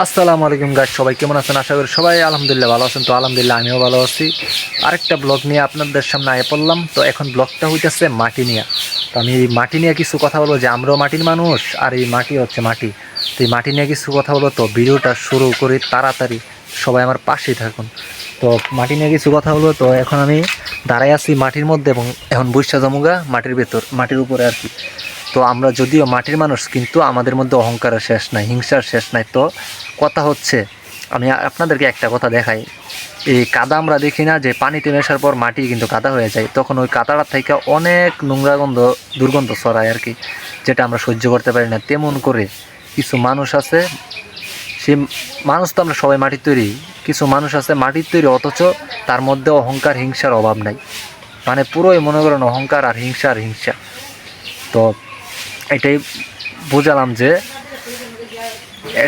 আসসালামু আলাইকুম গাইস, সবাই কেমন আছেন? আশা করি সবাই আলহামদুলিল্লাহ ভালো আছেন। তো আলহামদুলিল্লাহ আমিও ভালো আছি। আরেকটা ব্লগ নিয়ে আপনাদের সামনে আয় পড়লাম। তো এখন ব্লগটা হইতেছে মাটি নিয়ে। তো আমি এই মাটি নিয়ে কিছু কথা বলবো, যে আমরাও মাটির মানুষ আর এই মাটি হচ্ছে মাটি। তো এই মাটি নিয়ে কিছু কথা বলবো। তো ভিডিওটা শুরু করি তাড়াতাড়ি, সবাই আমার পাশেই থাকুন। তো মাটি নিয়ে কিছু কথা বলবো। তো এখন আমি দাঁড়াই আছি মাটির মধ্যে, এবং এখন বৈশা জমুগা মাটির ভেতর, মাটির উপরে আর কি। তো আমরা যদিও মাটির মানুষ, কিন্তু আমাদের মধ্যে অহংকারের শেষ নাই, হিংসার শেষ নাই। তো কথা হচ্ছে, আমি আপনাদেরকে একটা কথা দেখাই। এই কাদা আমরা দেখি না যে পানিতে মেশার পর মাটি কিন্তু কাদা হয়ে যায়, তখন ওই কাদাটার থেকে অনেক নোংরা গন্ধ, দুর্গন্ধ ছড়ায় আর কি, যেটা আমরা সহ্য করতে পারি না। তেমন করে কিছু মানুষ আছে, সে মানুষ তো আমরা সবাই মাটির তৈরি, কিছু মানুষ আছে মাটির তৈরি, অথচ তার মধ্যে অহংকার হিংসার অভাব নাই। মানে পুরোই মনে করেন অহংকার আর হিংসা। তো এটাই বুঝালাম যে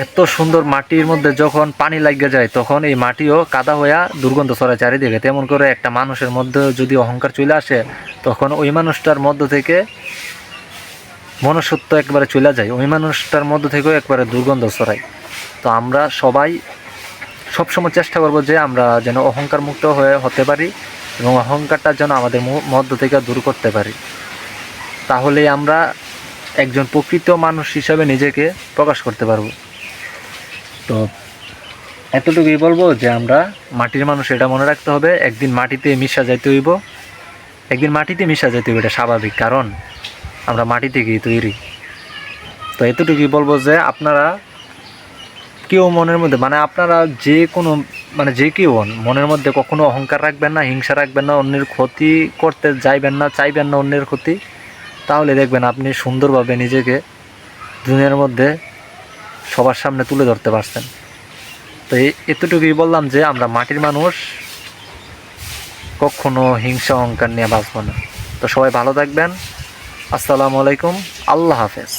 এত সুন্দর মাটির মধ্যে যখন পানি লাগিয়ে যায়, তখন এই মাটিও কাদা হইয়া দুর্গন্ধ ছড়ায় চারিদিকে। তেমন করে একটা মানুষের মধ্যে যদি অহংকার চলে আসে, তখন ওই মানুষটার মধ্য থেকে মনুষ্যত্ব একবারে চলে যায়, ওই মানুষটার মধ্য থেকেও একবারে দুর্গন্ধ ছড়ায়। তো আমরা সবাই সবসময় চেষ্টা করব যে আমরা যেন অহংকার মুক্ত হতে পারি, এবং অহংকারটা যেন আমাদের মধ্য থেকে দূর করতে পারি। তাহলেই আমরা একজন প্রকৃত মানুষ হিসাবে নিজেকে প্রকাশ করতে পারবো। তো এতটুকুই বলবো যে আমরা মাটির মানুষ, এটা মনে রাখতে হবে। একদিন মাটিতে মিশা যাইতে হইব, এটা স্বাভাবিক, কারণ আমরা মাটি থেকেই তৈরি। তো এতটুকুই বলবো যে আপনারা কেউ মনের মধ্যে, মানে আপনারা যে কোনো, মানে যে কেউ মনের মধ্যে কখনো অহংকার রাখবেন না, হিংসা রাখবেন না, অন্যের ক্ষতি করতে যাইবেন না, চাইবেন না অন্যের ক্ষতি। তাহলে দেখবেন আপনি সুন্দরভাবে নিজেকে দুনিয়ার মধ্যে সবার সামনে তুলে ধরতে পারছেন। তো এতটুকুই বললাম যে আমরা মাটির মানুষ, কখনো হিংসা অহংকার নিয়ে বাঁচব না। তো সবাই ভালো থাকবেন। আসসালামু আলাইকুম, আল্লাহ হাফেজ।